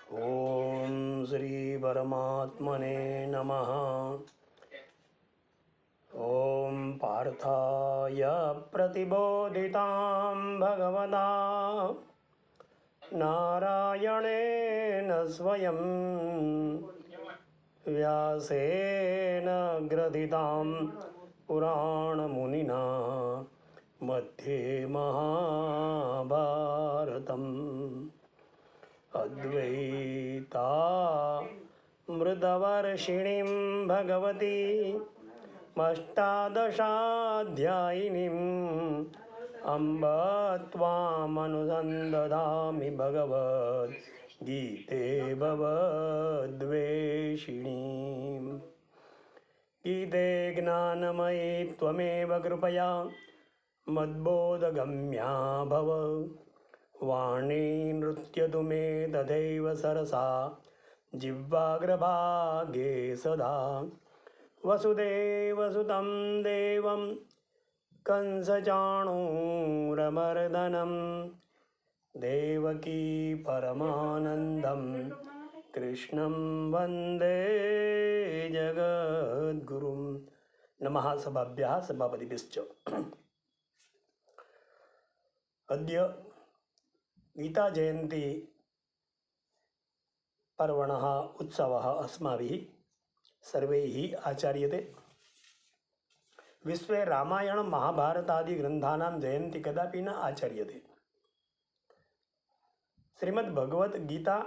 ओम श्री परमात्मने नमः। ओम पार्थाय प्रतिबोधितां भगवता नारायणेन स्वयं व्यासेन ग्रथितां पुराणमुनिना मध्ये महाभारतम् अद्वैता मृतवर्षिणीं भगवती अष्टादशाध्यायिनीम् अम्ब त्वामनुसन्दधामि भगवद्गीते भवद्वेषिणीम्। गीते ज्ञानमयी त्वमेव कृपया मद्बोधगम्या भव। वाणी नृत्यतु मे तथैव सरसा जिह्वाग्रभागे सदा। वसुदेवसुतं देवं कंसचाणूरमर्दनं देवकी परमानन्दं कृष्णं वन्दे जगद्गुरुं। नमः सभाभ्यः सभापतिभ्यश्च। अद्य गीता जयंती पर्वणः उत्सवः अस्माभिः सर्वैः आचर्यते। विश्वे रामायण महाभारतादि ग्रन्थानां जयंती कदापि न आचर्यते। श्रीमद्भगवद्गीता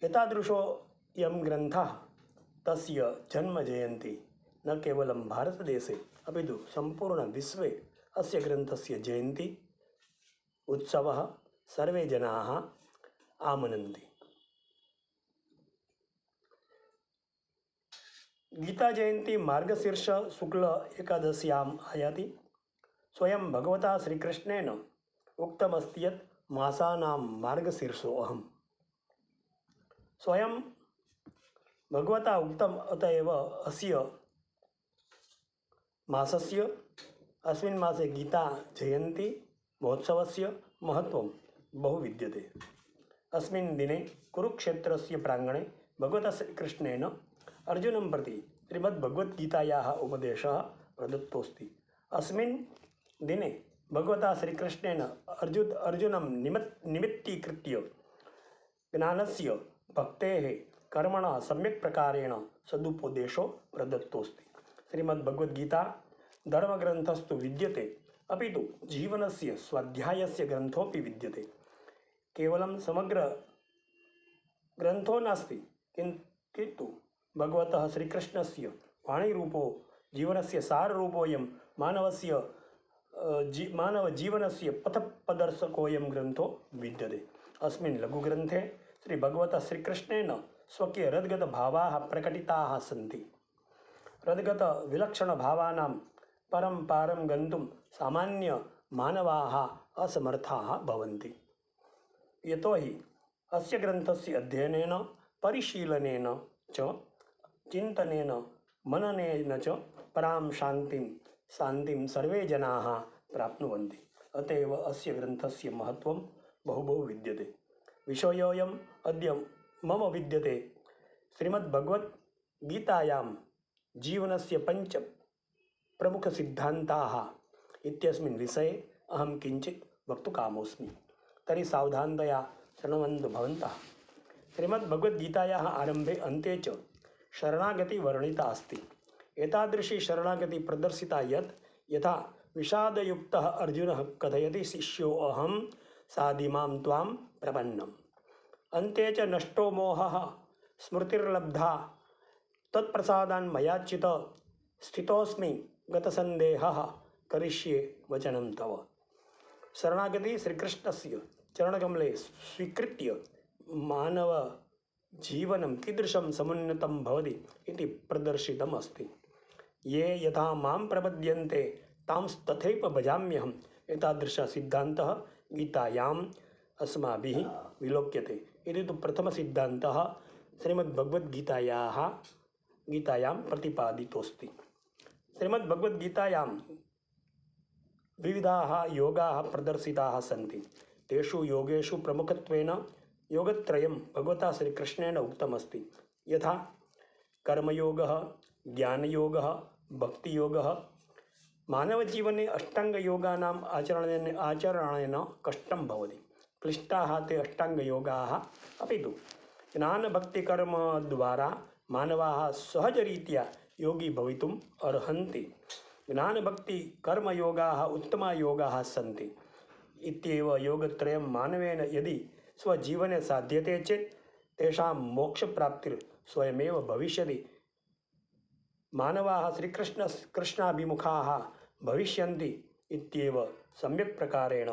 एतादृशोऽयं ग्रन्थः तस्य जन्म जयंती न केवलं भारतदेशे अपि तु सम्पूर्णविश्वे अस्य ग्रन्थस्य जयंती उत्सवः सर्वे जनाः आमनन्ति। गीता जयंती मार्गशीर्ष शुक्ल एकादश्याम् आयाति। स्वयं भगवता श्रीकृष्णेन उक्तमस्ति यत् मासानां मार्गशीर्षो अहम्। स्वयं भगवता उक्तम् अत एव अस्य मासस्य अस्मिन् मासे गीता जयंती महोत्सवस्य महत्त्वं बहु विद्यते। अस्मिन् दिने कुरुक्षेत्रस्य प्राङ्गणे भगवता श्रीकृष्णेन अर्जुनं प्रति श्रीमद्भगवद्गीतायाः उपदेशः प्रदत्तोऽस्ति। अस्मिन् दिने भगवता श्रीकृष्णेन अर्जुनं निमित्तीकृत्य ज्ञानस्य भक्तेः कर्मणः सम्यक् प्रकारेण सदुपदेशो प्रदत्तोऽस्ति। श्रीमद्भगवद्गीता धर्मग्रन्थस्तु विद्यते, अपि तु जीवनस्य स्वाध्यायस्य ग्रन्थोऽपि विद्यते। केवलं समग्र ग्रन्थो नास्ति, किन्तु भगवतः श्रीकृष्णस्य वाणीरूपो जीवनस्य साररूपोऽयं मानवजीवनस्य पथप्रदर्शकोऽयं ग्रन्थो विद्यते। अस्मिन् लघुग्रन्थे श्रीभगवतः श्रीकृष्णेन स्वकीय हृद्गतभावाः प्रकटिताः सन्ति। हृद्गतविलक्षणभावानां परं पारं गन्तुं सामान्यमानवाः असमर्थाः भवन्ति। यतोहि अस्य ग्रन्थस्य अध्ययनेन परिशीलनेन च चिन्तनेन मननेन च परां शान्तिं सर्वे जनाः प्राप्नुवन्ति। अत एव अस्य ग्रन्थस्य महत्त्वं बहु विद्यते। विषयोऽयम् अद्य मम विद्यते। श्रीमद्भगवद्गीतायां जीवनस्य 5 प्रमुखसिद्धान्ताः इत्यस्मिन् विषये अहं किञ्चित् वक्तुकामोऽस्मि। तर्हि सावधानतया शृण्वन्तु भवन्तः। श्रीमद्भगवद्गीतायाः आरम्भे अन्ते च शरणागति वर्णिता अस्ति। एतादृशी शरणागति प्रदर्शिता यथा विषादयुक्तः अर्जुनः कथयति शिष्योऽहं साधिमां त्वां प्रपन्नम्। अन्ते च नष्टो मोहः स्मृतिर्लब्धा तत्प्रसादान् मयाच्युत स्थितोऽस्मि गतसन्देहः करिष्ये वचनं तव। शरणागति श्रीकृष्णस्य चरणकमले स्वीकृत्य मानवजीवनं कीदृशं समुन्नतं भवति इति प्रदर्शितम् अस्ति। ये यथा मां प्रपद्यन्ते तांस्तथैव भजाम्यहम्। एतादृशः सिद्धान्तः गीतायाम् अस्माभिः विलोक्यते। इति तु प्रथमसिद्धान्तः श्रीमद्भगवद्गीतायां प्रतिपादितोऽस्ति। श्रीमद्भगवद्गीतायां विविधाः योगाः प्रदर्शिताः सन्ति। तेषु योगेषु प्रमुखत्वेन योगत्रयं भगवता श्रीकृष्णेन उक्तमस्ति। यथा कर्मयोगः, ज्ञानयोगः, भक्तियोगः। मानवजीवने अष्टाङ्गयोगानाम् आचरणेन कष्टं भवति। क्लिष्टाः ते अष्टाङ्गयोगाः, अपि तु ज्ञानभक्तिकर्मद्वारा मानवाः सहजरीत्या योगी भवितुम् अर्हन्ति। ज्ञानभक्तिकर्मयोगाः उत्तमयोगाः सन्ति इत्येव योगत्रयं मानवेन यदि स्वजीवने साध्यते चेत् तेषां मोक्षप्राप्तिर् स्वयमेव भविष्यति। मानवाः कृष्णाभिमुखाः भविष्यन्ति इत्येव सम्यक् प्रकारेण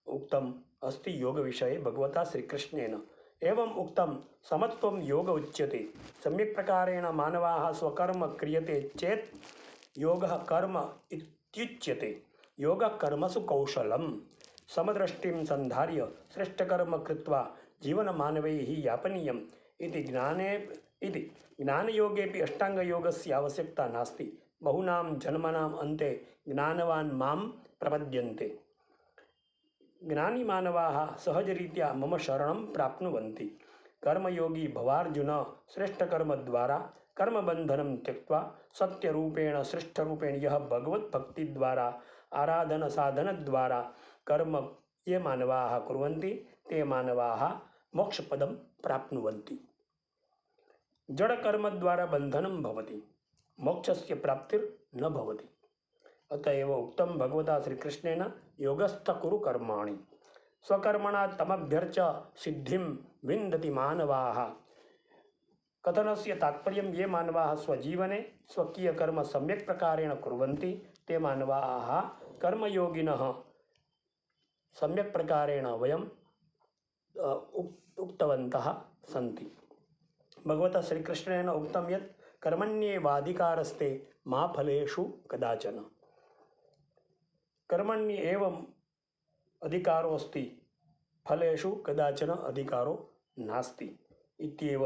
उक्तम् अस्ति योगविषये भगवता श्रीकृष्णेन। एवम् उक्तं समत्वं योग उच्यते। सम्यक् प्रकारेण मानवाः स्वकर्म क्रियते चेत् योगः कर्म इत्युच्यते। योगः कर्मसु कौशलं समदृष्टिं सन्धार्य श्रेष्ठकर्म कृत्वा जीवनमानवैः यापनीयम् इति ज्ञानयोगेऽपि अष्टाङ्गयोगस्य आवश्यकता नास्ति। बहूनां जन्मनाम् अन्ते ज्ञानवान् मां प्रपद्यन्ते। ज्ञानी मानवाः सहजरीत्या मम शरणं प्राप्नुवन्ति। कर्मयोगी भवार्जुन श्रेष्ठकर्मद्वारा कर्मबन्धनं त्यक्त्वा सत्यरूपेण श्रेष्ठरूपेण यः भगवद्भक्तिद्वारा आराधनसाधनद्वारा कर्म ये मानवाः कुर्वन्ति ते मानवाः मोक्षपदं प्राप्नुवन्ति। जडकर्मद्वारा बन्धनं भवति, मोक्षस्य प्राप्तिर्न भवति। अत एव उक्तं भगवता श्रीकृष्णेन योगस्थ कुरु कर्माणि स्वकर्मणा तमभ्यर्च सिद्धिं विन्दति मानवाः। कथनस्य तात्पर्यं ये मानवाः स्वजीवने स्वकीयकर्म सम्यक् प्रकारेण कुर्वन्ति ते मानवाः कर्मयोगिनः सम्यक् प्रकारेण वयं उक्तवन्तः सन्ति। भगवता श्रीकृष्णेन उक्तं यत् कर्मण्येवाधिकारस्ते मा फलेषु कदाचन। कर्मण्य एवं अधिकारोऽस्ति, फलेषु कदाचन अधिकारो नास्ति इत्येव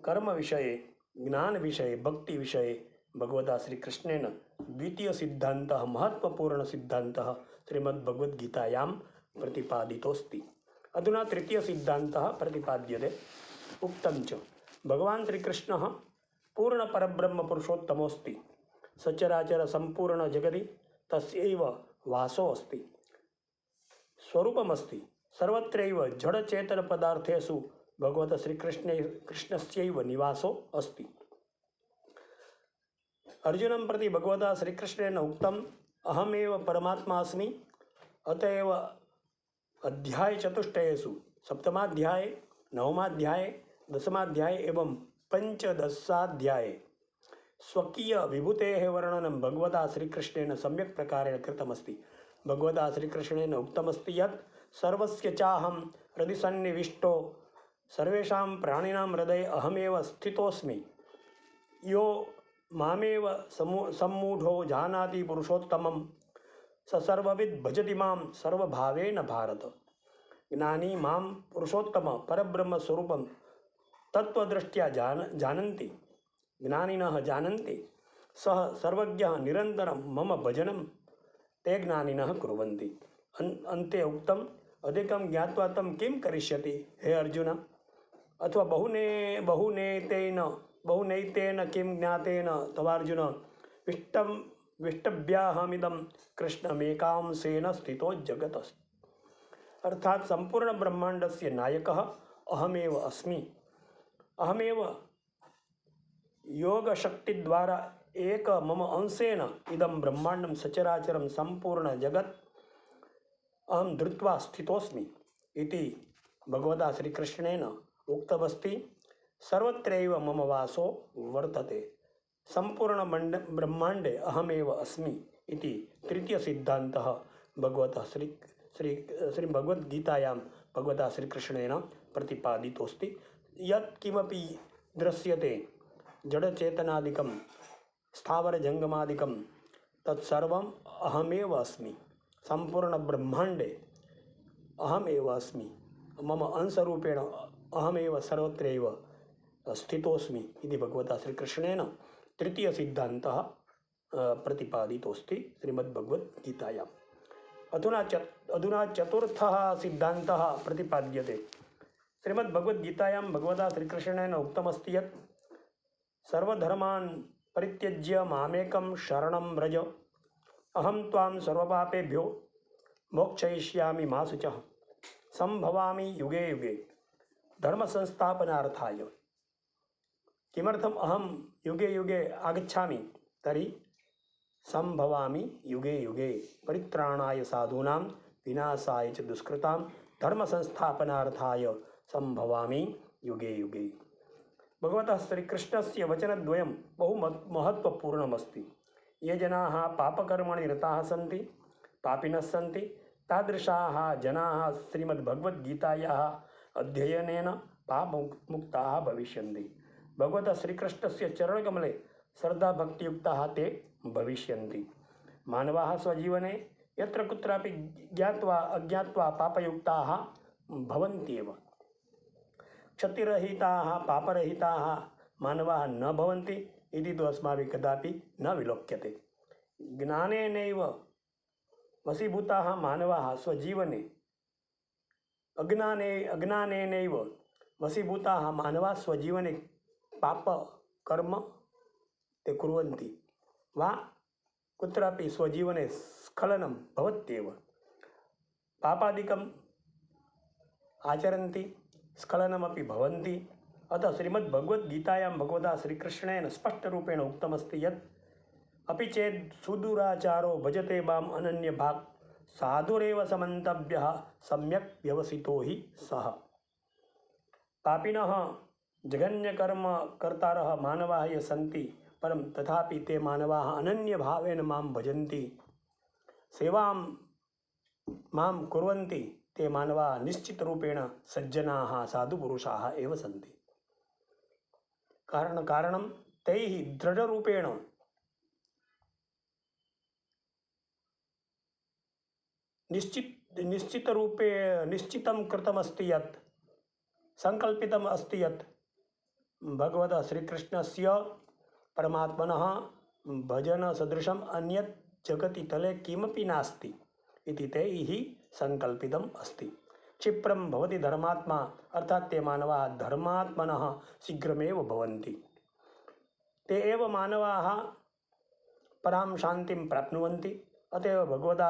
कर्मविषये, ज्ञानविषये, भक्तिविषये भगवता श्रीकृष्णेन द्वितीयसिद्धान्तः, महत्त्वपूर्णसिद्धान्तः श्रीमद्भगवद्गीतायां प्रतिपादितोऽस्ति। अधुना तृतीयसिद्धान्तः प्रतिपाद्यते। उक्तं च भगवान् श्रीकृष्णः पूर्णपरब्रह्मपुरुषोत्तमोऽस्ति। सचराचर सम्पूर्णजगति तस्यैव वासो अस्ति, स्वरूपमस्ति। सर्वत्रैव जडचेतनपदार्थेषु भगवतः कृष्णस्यैव निवासो अस्ति। अर्जुनं प्रति भगवता श्रीकृष्णेन उक्तम् अहमेव परमात्मास्मि। अत एव अध्यायचतुष्टयेषु सप्तमाध्याये, नवमाध्याये, दशमाध्याये एवं पञ्चदशाध्याये स्वकीयविभूतेः वर्णनं भगवता श्रीकृष्णेन सम्यक् प्रकारेण कृतमस्ति। भगवता श्रीकृष्णेन उक्तमस्ति यत् सर्वस्य चाहं हृदि सन्निविष्टो सर्वेषां प्राणिनां हृदये अहमेव स्थितोऽस्मि। यो मामेव सम्मूढो जानाति पुरुषोत्तमं स सर्वविद् भजति मां सर्वभावेन भारत। ज्ञानी मां पुरुषोत्तम परब्रह्मस्वरूपं तत्त्वदृष्ट्या जानन्ति। ज्ञानिनः जानन्ति। सः सर्वज्ञः निरन्तरं मम भजनं ते ज्ञानिनः कुर्वन्ति। अन्ते उक्तम् अधिकं ज्ञात्वा तं किं करिष्यति हे अर्जुन। अथवा बहुनैतेन किं ज्ञातेन तवार्जुन विष्टव्याहमिदं कृष्णमेकांशेन स्थितो जगतः। अर्थात संपूर्ण ब्रह्मांडस्य नायकः अहमेव अस्मि। अहमेव योगशक्तिद्वारा एक मम अंशेन इदं ब्रह्मांडं सचराचरं संपूर्ण जगत् अहं धृत्वा स्थितोऽस्मि इति भगवता श्रीकृष्णेन उक्तमस्ति। सर्वत्रैव मम वासो वर्तते, संपूर्ण ब्रह्मांडे अहमेव अस्मि इति तृतीयसिद्धान्तः भगवतः श्रीभगवद्गीतायां भगवता श्रीकृष्णेन प्रतिपादितोऽस्ति। यत् किमपि दृश्यते जडचेतनादिकं स्थावरजङ्गमादिकं तत्सर्वम् अहमेव अस्मि। सम्पूर्णब्रह्माण्डे अहमेव अस्मि। मम अंशरूपेण अहमेव सर्वत्रैव स्थितोऽस्मि इति भगवता श्रीकृष्णेन तृतीयसिद्धान्तः प्रतिपादितोऽस्ति श्रीमद्भगवद्गीतायाम्। अधुना चतुर्थः सिद्धान्तः प्रतिपाद्यते। श्रीमद्भगवद्गीतायां भगवता श्रीकृष्णेन उक्तमस्ति यत् सर्वधर्मान् परित्यज्य मामेकं शरणं व्रज अहं त्वां सर्वपापेभ्यो मोक्षयिष्यामि मा शुचः संभवामि युगे युगे धर्म संस्थापनार्थाय। किमर्थम अहम युगे युगे आगच्छामि तर्हि संभवामि युगे युगे परित्राणाय साधूनां विनाशाय च दुष्कृतां धर्म संस्थापनार्थाय संभवामि युगे युगे। भगवतः श्रीकृष्णस्य वचनद्वयं बहु महत्वपूर्णमस्ति। ये जनाः पापकर्मणि रताः सन्ति, पापिनः सन्ति, तादृशाः जनाः श्रीमद्भगवद्गीतायाः अध्ययनेन पापमुक्ताः भविष्यन्ति। भगवतः श्रीकृष्णस्य चरणकमले श्रद्धाभक्तियुक्ताः ते भविष्यन्ति। मानवाः स्वजीवने यत्र कुत्रापि ज्ञात्वा अज्ञात्वा पापयुक्ताः भवन्त्येव। क्षतिरहिताः पापरहिताः मानवाः न भवन्ति इति तु अस्माभिः कदापि न विलोक्यते। ज्ञानेनैव वशीभूताः मानवाः स्वजीवने अज्ञानेनैव वशीभूताः मानवाः स्वजीवने पाप कर्म ते कुर्वन्ति वा कुत्रापि स्वजीवने स्खलनं भवत्येव। पापादिकम् आचरन्ति, स्खलनमपि भवन्ति। अतः श्रीमद्भगवद्गीतायां भगवता श्रीकृष्णेन स्पष्टरूपेण उक्तमस्ति यत् अपि चेत् सुदुराचारो भजते माम् अनन्यभाक् साधुरेव समन्तव्यः सम्यक् व्यवसितो हि सः। पापिनः जघन्यकर्म कर्तारः मानवाः ये सन्ति, परं तथापि ते मानवाः अनन्यभावेन मां भजन्ति, सेवां मां कुर्वन्ति, ते मानवाः निश्चितरूपेण सज्जनाः साधुपुरुषाः एव सन्ति। कारणं तैः दृढरूपेण निश्चितं कृतमस्ति यत् संकल्पितम् अस्ति यत् भगवतः श्रीकृष्णस्य परमात्मनः भजनसदृशम् अन्यत् जगति तले किमपि नास्ति इति तैः संकल्पितम् अस्ति। क्षिप्रं भवति धर्मात्मा, अर्थात् ते मानवाः धर्मात्मनः शीघ्रमेव भवन्ति। ते एव मानवाः परां शान्तिं प्राप्नुवन्ति। अतएव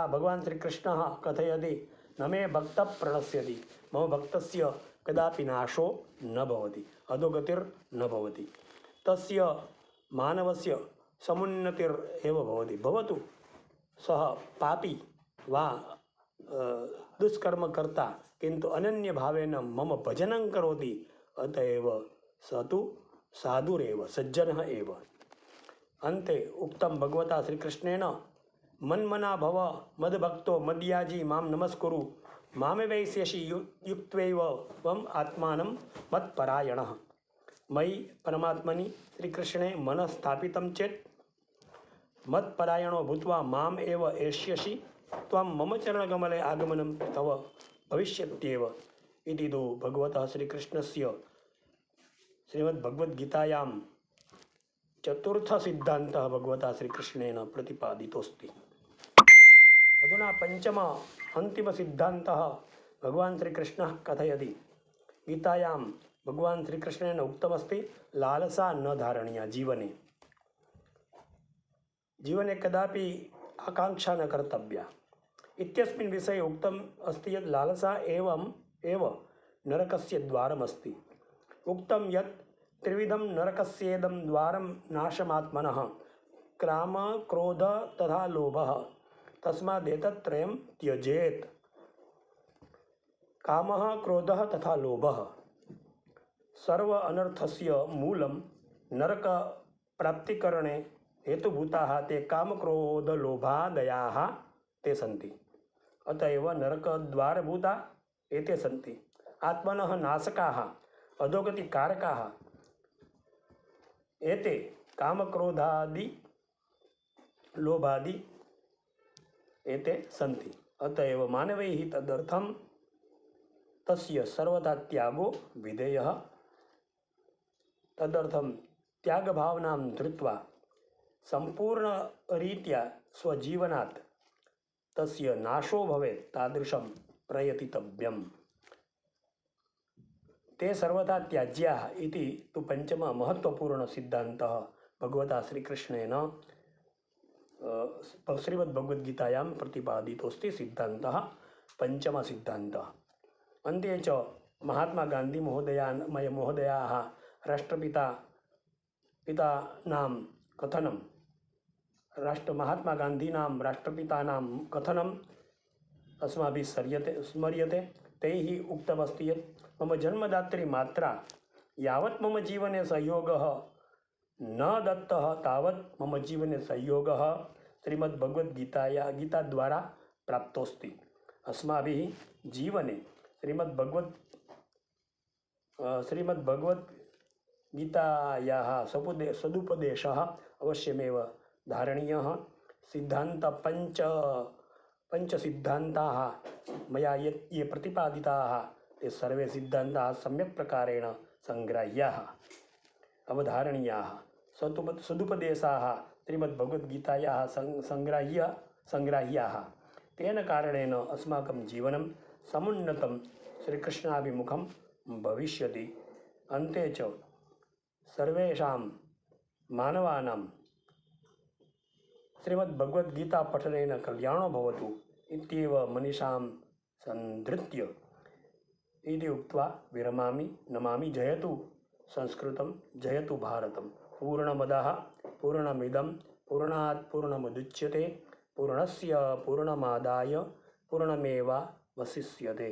भगवान् श्रीकृष्णः कथयति, न मे भक्तः प्रणश्यति, मम भक्तस्य कदापि नाशो न भवति, अधोगतिर्न भवति, तस्य मानवस्य समुन्नतिरेव भवति। भवतु सः पापी वा दुष्कर्मकर्ता, किन्तु अनन्यभावेन मम भजनं करोति, अतएव स तु साधुरेव सज्जनः एव। अन्ते उक्तं भगवता श्रीकृष्णेन, मन्मना भव मद्भक्तो मद्याजी मां नमस्कुरु मामेवैष्यसि युक्त्वैव त्वम् आत्मानं मत्परायणः। मयि परमात्मनि श्रीकृष्णे मनः स्थापितं चेत् मत्परायणो भूत्वा माम् एव एष्यसि, त्वं मम चरणकमले आगमनं तव भविष्यत्येव इति तु भगवतः श्रीकृष्णस्य श्रीमद्भगवद्गीतायां चतुर्थसिद्धान्तः भगवता श्रीकृष्णेन प्रतिपादितोऽस्ति। अधुना पंचम अन्तिमसिद्धान्तः भगवान् श्रीकृष्णः कथयति। गीतायां भगवान् श्रीकृष्णेन उक्तमस्ति, लालसा न धारणीया जीवने। जीवने कदापि आकांक्षा न कर्तव्या इत्यस्मिन् विषये उक्तम् अस्ति यत् लालसा एव नरकस्य द्वारमस्ति। उक्तं यत् त्रिविधं नरकस्येदं द्वारं नाशमात्मनः, काम क्रोध तथा लोभः, तस्मादेतत्त्रयं त्यजेत्। कामः क्रोधः तथा लोभः सर्व अनर्थस्य मूलं नरक प्राप्तिकरणे हेतुभूताः ते कामक्रोधलोभादयाः ते सन्ति। अतएव नरकद्वारभूता एते सन्ति। आत्मनः नाशकाः अधोगतिकारकाः एते कामक्रोधादि लोभादि एते सन्ति। अतएव मानवैः तदर्थं तस्य सर्वदा त्यागो विधेयः। तदर्थं त्यागभावनां धृत्वा संपूर्णरीत्या स्वजीवनात् तस्य नाशो भवेत् तादृशं प्रयतितव्यम्। ते सर्वथा त्याज्याः इति तु पञ्चमः महत्त्वपूर्णसिद्धान्तः भगवता श्रीकृष्णेन श्रीमद्भगवद्गीतायां प्रतिपादितोऽस्ति सिद्धान्तः पञ्चमसिद्धान्तः। अन्ते च महात्मा गान्धी महोदयाः पितानां कथनं महात्मा गान्धीनां राष्ट्रपितानां कथनम् अस्माभिः स्मर्यते। तैः उक्तमस्ति यत् मम जन्मदात्री मात्रा यावत् मम जीवने सहयोगः न दत्तः तावत् मम जीवने सहयोगः गीताद्वारा प्राप्तोऽस्ति। अस्माभिः जीवने श्रीमद्भगवद्गीतायाः सदुपदेशः अवश्यमेव धारणीयः। पञ्चसिद्धान्ताः मया ये प्रतिपादिताः ते सर्वे सिद्धान्ताः सम्यक् प्रकारेण सङ्ग्राह्याः अवधारणीयाः। सदुपदेशाः श्रीमद्भगवद्गीतायाः सङ्ग्राह्याः। तेन कारणेन अस्माकं जीवनं समुन्नतं श्रीकृष्णाभिमुखं भविष्यति। अन्ते च सर्वेषां मानवानां श्रीमद्भगवद्गीतापठनेन कल्याणो भवतु इत्येव मनीषां सन्धृत्य इति उक्त्वा विरमामि। नमामि। जयतु संस्कृतं, जयतु भारतं। पूर्णमदः पूर्णमिदं पूर्णात् पूर्णमुदच्यते पूर्णस्य पूर्णमादाय पूर्णमेवावशिष्यते।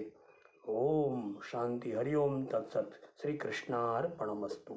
ओम शांति। हरि ओम तत्सत्। श्रीकृष्णार्पणमस्तु।